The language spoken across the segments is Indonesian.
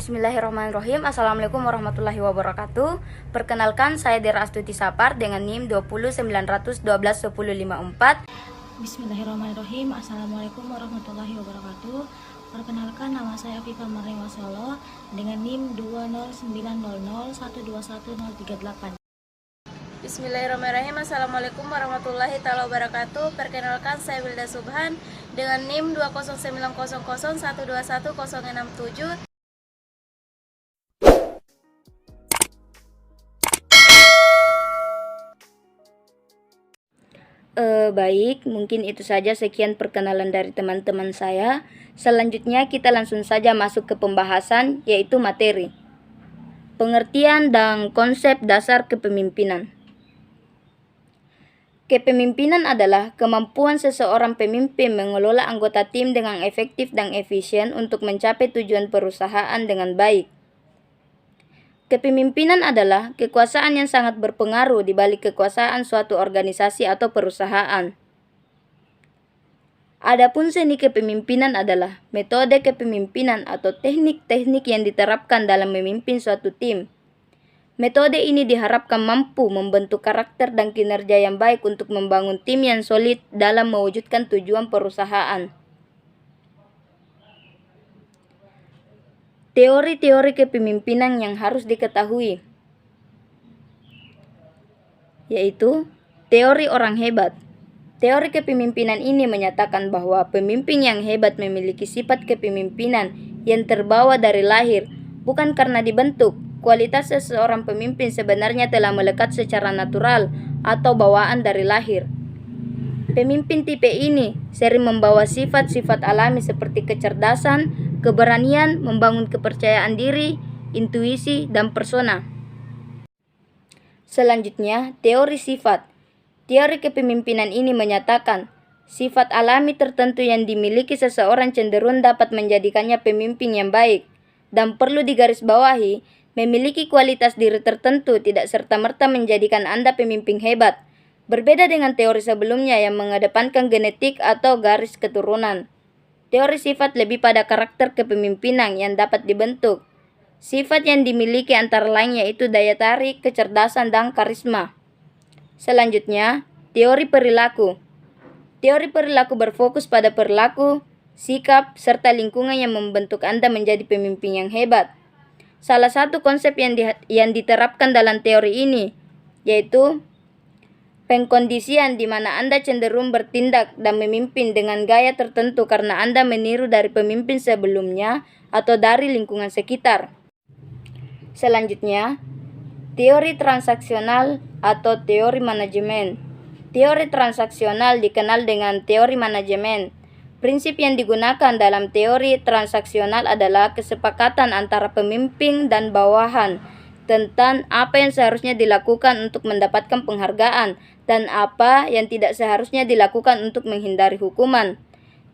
Bismillahirrahmanirrahim. Assalamualaikum warahmatullahi wabarakatuh. Perkenalkan, saya Dera Astuti Sapar dengan NIM 20.912.1054. Bismillahirrahmanirrahim. Assalamualaikum warahmatullahi wabarakatuh. Perkenalkan, nama saya Afifah Maryam Wasolo dengan NIM 20900121038. Bismillahirrahmanirrahim. Assalamualaikum warahmatullahi wabarakatuh. Perkenalkan, saya Wilda Subhan dengan NIM 20900121067. Baik, mungkin itu saja sekian perkenalan dari teman-teman saya. Selanjutnya kita langsung saja masuk ke pembahasan, yaitu materi. Pengertian dan konsep dasar kepemimpinan. Kepemimpinan adalah kemampuan seseorang pemimpin mengelola anggota tim dengan efektif dan efisien untuk mencapai tujuan perusahaan dengan baik. Kepemimpinan adalah kekuasaan yang sangat berpengaruh di balik kekuasaan suatu organisasi atau perusahaan. Adapun seni kepemimpinan adalah metode kepemimpinan atau teknik-teknik yang diterapkan dalam memimpin suatu tim. Metode ini diharapkan mampu membentuk karakter dan kinerja yang baik untuk membangun tim yang solid dalam mewujudkan tujuan perusahaan. Teori-teori kepemimpinan yang harus diketahui, yaitu teori orang hebat. Teori kepemimpinan ini menyatakan bahwa pemimpin yang hebat memiliki sifat kepemimpinan yang terbawa dari lahir, bukan karena dibentuk. Kualitas seseorang pemimpin sebenarnya telah melekat secara natural atau bawaan dari lahir. Pemimpin tipe ini sering membawa sifat-sifat alami seperti kecerdasan, keberanian, membangun kepercayaan diri, intuisi, dan persona. Selanjutnya, teori sifat. Teori kepemimpinan ini menyatakan sifat alami tertentu yang dimiliki seseorang cenderung dapat menjadikannya pemimpin yang baik, dan perlu digarisbawahi, memiliki kualitas diri tertentu tidak serta-merta menjadikan Anda pemimpin hebat. Berbeda dengan teori sebelumnya yang mengedepankan genetik atau garis keturunan. Teori sifat lebih pada karakter kepemimpinan yang dapat dibentuk. Sifat yang dimiliki antara lain yaitu daya tarik, kecerdasan, dan karisma. Selanjutnya, teori perilaku. Teori perilaku berfokus pada perilaku, sikap, serta lingkungan yang membentuk Anda menjadi pemimpin yang hebat. Salah satu konsep yang diterapkan dalam teori ini yaitu pengkondisian, di mana Anda cenderung bertindak dan memimpin dengan gaya tertentu karena Anda meniru dari pemimpin sebelumnya atau dari lingkungan sekitar. Selanjutnya, teori transaksional atau teori manajemen. Teori transaksional dikenal dengan teori manajemen. Prinsip yang digunakan dalam teori transaksional adalah kesepakatan antara pemimpin dan bawahan tentang apa yang seharusnya dilakukan untuk mendapatkan penghargaan dan apa yang tidak seharusnya dilakukan untuk menghindari hukuman.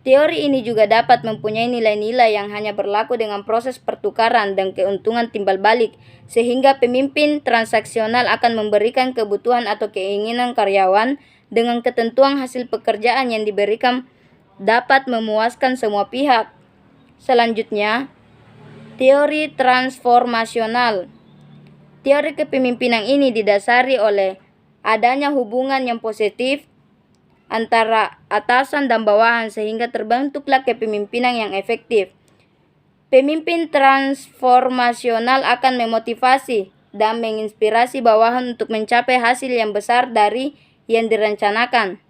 Teori ini juga dapat mempunyai nilai-nilai yang hanya berlaku dengan proses pertukaran dan keuntungan timbal balik, sehingga pemimpin transaksional akan memberikan kebutuhan atau keinginan karyawan dengan ketentuan hasil pekerjaan yang diberikan dapat memuaskan semua pihak. Selanjutnya, teori transformasional. Teori kepemimpinan ini didasari oleh adanya hubungan yang positif antara atasan dan bawahan sehingga terbentuklah kepemimpinan yang efektif. Pemimpin transformasional akan memotivasi dan menginspirasi bawahan untuk mencapai hasil yang besar dari yang direncanakan.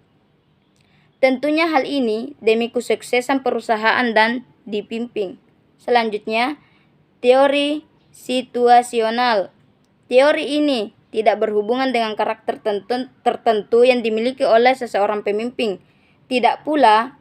Tentunya hal ini demi kesuksesan perusahaan dan dipimpin. Selanjutnya, teori situasional. Teori ini tidak berhubungan dengan karakter tertentu yang dimiliki oleh seseorang pemimpin. Tidak pula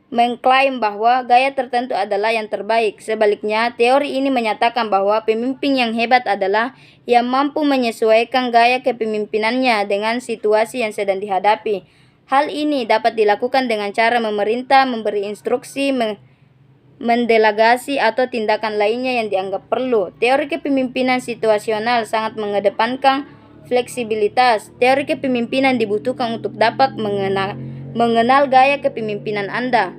mengklaim bahwa gaya tertentu adalah yang terbaik. Sebaliknya, teori ini menyatakan bahwa pemimpin yang hebat adalah yang mampu menyesuaikan gaya kepemimpinannya dengan situasi yang sedang dihadapi. Hal ini dapat dilakukan dengan cara memerintah, memberi instruksi, mendelegasi, atau tindakan lainnya yang dianggap perlu. Teori kepemimpinan situasional sangat mengedepankan fleksibilitas. Teori kepemimpinan dibutuhkan untuk dapat mengenal gaya kepemimpinan Anda.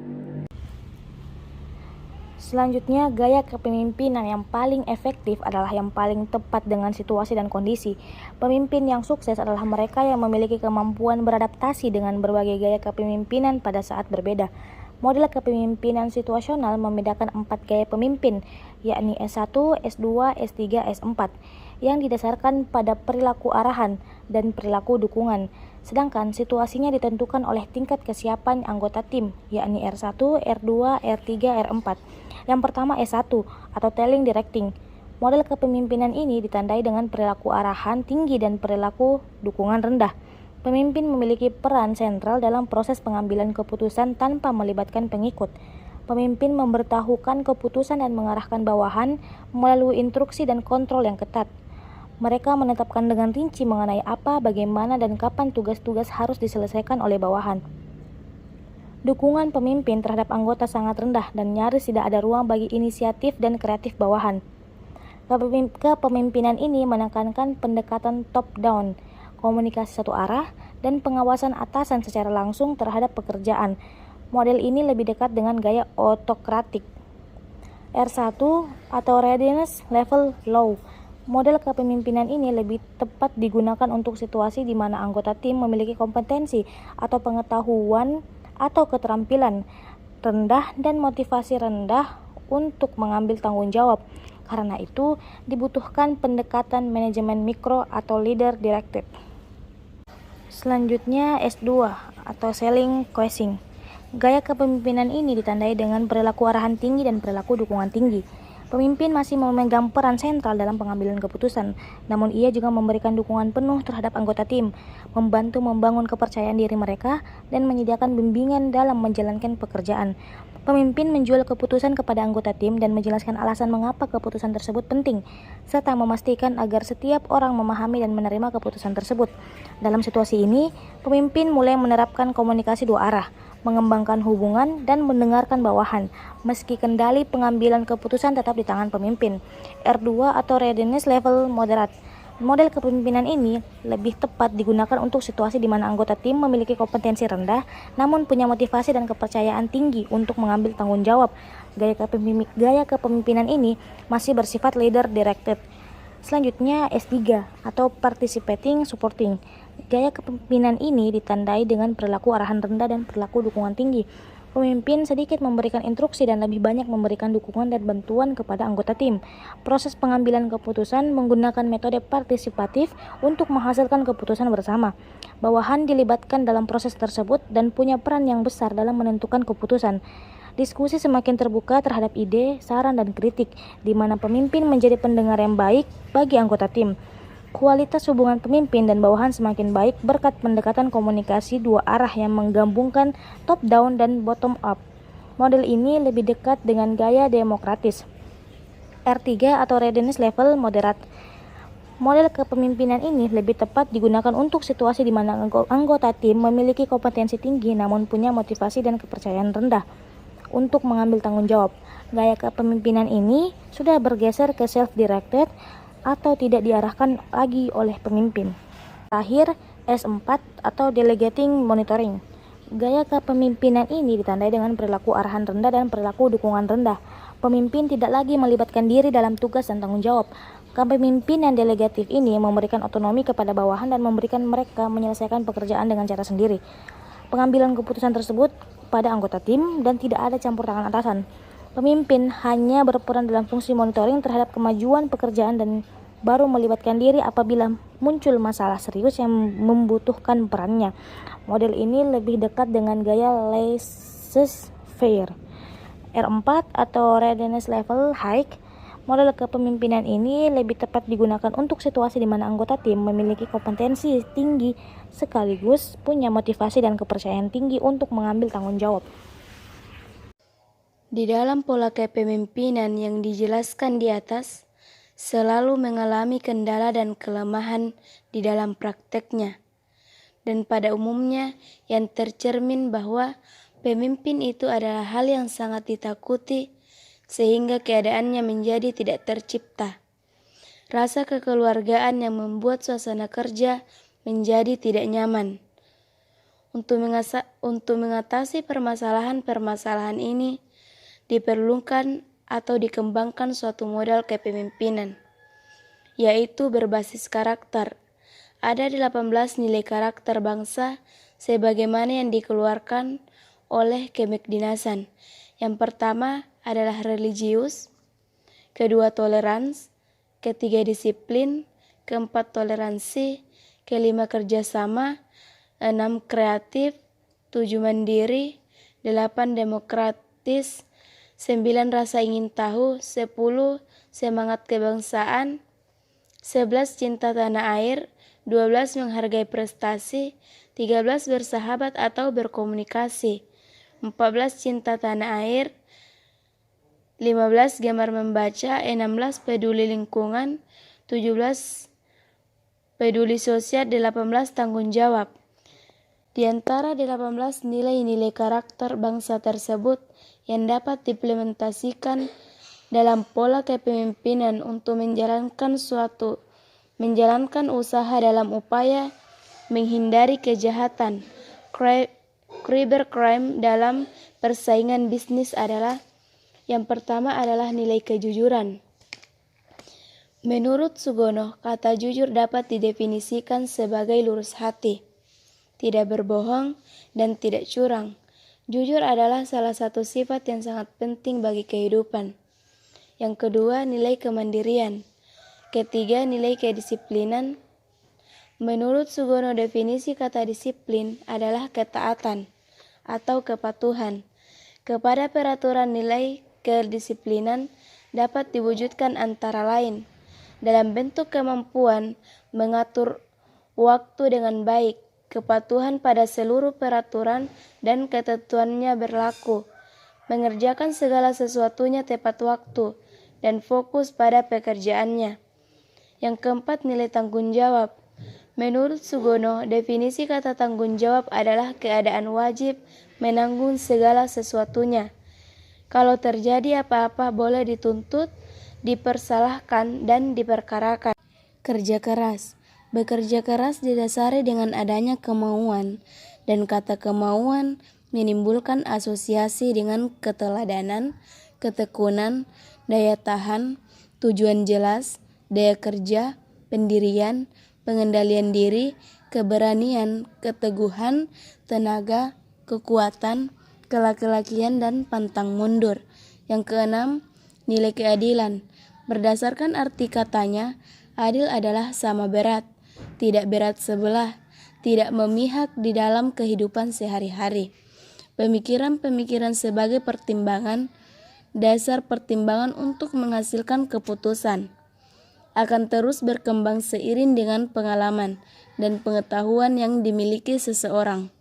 Selanjutnya, gaya kepemimpinan yang paling efektif adalah yang paling tepat dengan situasi dan kondisi. Pemimpin yang sukses adalah mereka yang memiliki kemampuan beradaptasi dengan berbagai gaya kepemimpinan pada saat berbeda. Model kepemimpinan situasional membedakan 4 gaya pemimpin, yakni S1, S2, S3, S4, yang didasarkan pada perilaku arahan dan perilaku dukungan. Sedangkan situasinya ditentukan oleh tingkat kesiapan anggota tim, yakni R1, R2, R3, R4. Yang pertama S1 atau telling directing. Model kepemimpinan ini ditandai dengan perilaku arahan tinggi dan perilaku dukungan rendah. Pemimpin memiliki peran sentral dalam proses pengambilan keputusan tanpa melibatkan pengikut. Pemimpin memberitahukan keputusan dan mengarahkan bawahan melalui instruksi dan kontrol yang ketat. Mereka menetapkan dengan rinci mengenai apa, bagaimana, dan kapan tugas-tugas harus diselesaikan oleh bawahan. Dukungan pemimpin terhadap anggota sangat rendah dan nyaris tidak ada ruang bagi inisiatif dan kreatif bawahan. Kepemimpinan ini menekankan pendekatan top-down, komunikasi satu arah, dan pengawasan atasan secara langsung terhadap pekerjaan. Model ini lebih dekat dengan gaya otokratik. R1 atau Readiness Level Low. Model kepemimpinan ini lebih tepat digunakan untuk situasi di mana anggota tim memiliki kompetensi atau pengetahuan atau keterampilan rendah dan motivasi rendah untuk mengambil tanggung jawab. Karena itu, dibutuhkan pendekatan manajemen mikro atau leader directed. Selanjutnya S2 atau selling questing. Gaya kepemimpinan ini ditandai dengan perilaku arahan tinggi dan perilaku dukungan tinggi. Pemimpin masih memegang peran sentral dalam pengambilan keputusan, namun ia juga memberikan dukungan penuh terhadap anggota tim, membantu membangun kepercayaan diri mereka, dan menyediakan bimbingan dalam menjalankan pekerjaan. Pemimpin menjual keputusan kepada anggota tim dan menjelaskan alasan mengapa keputusan tersebut penting, serta memastikan agar setiap orang memahami dan menerima keputusan tersebut. Dalam situasi ini, pemimpin mulai menerapkan komunikasi dua arah, mengembangkan hubungan, dan mendengarkan bawahan, meski kendali pengambilan keputusan tetap di tangan pemimpin. R2 atau Readiness Level Moderate. Model kepemimpinan ini lebih tepat digunakan untuk situasi di mana anggota tim memiliki kompetensi rendah, namun punya motivasi dan kepercayaan tinggi untuk mengambil tanggung jawab. Gaya kepemimpinan ini masih bersifat leader directed. Selanjutnya S3 atau Participating Supporting. Gaya kepemimpinan ini ditandai dengan perilaku arahan rendah dan perilaku dukungan tinggi. Pemimpin sedikit memberikan instruksi dan lebih banyak memberikan dukungan dan bantuan kepada anggota tim. Proses pengambilan keputusan menggunakan metode partisipatif untuk menghasilkan keputusan bersama. Bawahan dilibatkan dalam proses tersebut dan punya peran yang besar dalam menentukan keputusan. Diskusi semakin terbuka terhadap ide, saran, dan kritik, di mana pemimpin menjadi pendengar yang baik bagi anggota tim. Kualitas hubungan pemimpin dan bawahan semakin baik berkat pendekatan komunikasi dua arah yang menggabungkan top down dan bottom up. Model ini lebih dekat dengan gaya demokratis. R3 atau Readiness Level Moderate. Model kepemimpinan ini lebih tepat digunakan untuk situasi di mana anggota tim memiliki kompetensi tinggi namun punya motivasi dan kepercayaan rendah untuk mengambil tanggung jawab. Gaya kepemimpinan ini sudah bergeser ke self-directed atau tidak diarahkan lagi oleh pemimpin. Terakhir, S4 atau Delegating Monitoring. Gaya kepemimpinan ini ditandai dengan perilaku arahan rendah dan perilaku dukungan rendah. Pemimpin tidak lagi melibatkan diri dalam tugas dan tanggung jawab. Kepemimpinan delegatif ini memberikan otonomi kepada bawahan dan memberikan mereka menyelesaikan pekerjaan dengan cara sendiri. Pengambilan keputusan tersebut pada anggota tim dan tidak ada campur tangan atasan. Pemimpin hanya berperan dalam fungsi monitoring terhadap kemajuan pekerjaan dan baru melibatkan diri apabila muncul masalah serius yang membutuhkan perannya. Model ini lebih dekat dengan gaya laissez-faire. R4 atau Readiness Level High. Model kepemimpinan ini lebih tepat digunakan untuk situasi di mana anggota tim memiliki kompetensi tinggi sekaligus punya motivasi dan kepercayaan tinggi untuk mengambil tanggung jawab. Di dalam pola kepemimpinan yang dijelaskan di atas, selalu mengalami kendala dan kelemahan di dalam prakteknya. Dan pada umumnya yang tercermin bahwa pemimpin itu adalah hal yang sangat ditakuti sehingga keadaannya menjadi tidak tercipta. Rasa kekeluargaan yang membuat suasana kerja menjadi tidak nyaman. Untuk mengatasi permasalahan-permasalahan ini, diperlukan atau dikembangkan suatu model kepemimpinan, yaitu berbasis karakter. Ada 18 nilai karakter bangsa sebagaimana yang dikeluarkan oleh Kemekdinasan. Yang pertama adalah religius, kedua tolerans, ketiga disiplin, keempat toleransi, kelima kerjasama, 6 kreatif, 7 mandiri, 8 demokratis, 9 rasa ingin tahu, 10 semangat kebangsaan, 11 cinta tanah air, 12 menghargai prestasi, 13 bersahabat atau berkomunikasi, 14 cinta tanah air, 15 gemar membaca, 16 peduli lingkungan, 17 peduli sosial, 18 tanggung jawab. Di antara 18 nilai-nilai karakter bangsa tersebut yang dapat diimplementasikan dalam pola kepemimpinan untuk menjalankan usaha dalam upaya menghindari kejahatan, cybercrime dalam persaingan bisnis adalah: yang pertama adalah nilai kejujuran. Menurut Sugono, kata jujur dapat didefinisikan sebagai lurus hati, tidak berbohong, dan tidak curang. Jujur adalah salah satu sifat yang sangat penting bagi kehidupan. Yang kedua, nilai kemandirian. Ketiga, nilai kedisiplinan. Menurut Sugono, definisi kata disiplin adalah ketaatan atau kepatuhan kepada peraturan. Nilai kedisiplinan dapat diwujudkan antara lain dalam bentuk kemampuan mengatur waktu dengan baik, kepatuhan pada seluruh peraturan dan ketentuannya berlaku, mengerjakan segala sesuatunya tepat waktu, dan fokus pada pekerjaannya. Yang keempat, nilai tanggung jawab. Menurut Sugono, definisi kata tanggung jawab adalah keadaan wajib menanggung segala sesuatunya. Kalau terjadi apa-apa boleh dituntut, dipersalahkan, dan diperkarakan. Kerja keras. Bekerja keras didasari dengan adanya kemauan, dan kata kemauan menimbulkan asosiasi dengan keteladanan, ketekunan, daya tahan, tujuan jelas, daya kerja, pendirian, pengendalian diri, keberanian, keteguhan, tenaga, kekuatan, kelaki-lakian, dan pantang mundur. Yang keenam, nilai keadilan. Berdasarkan arti katanya, adil adalah sama berat, tidak berat sebelah, tidak memihak di dalam kehidupan sehari-hari. Pemikiran-pemikiran sebagai pertimbangan, dasar pertimbangan untuk menghasilkan keputusan, akan terus berkembang seiring dengan pengalaman dan pengetahuan yang dimiliki seseorang.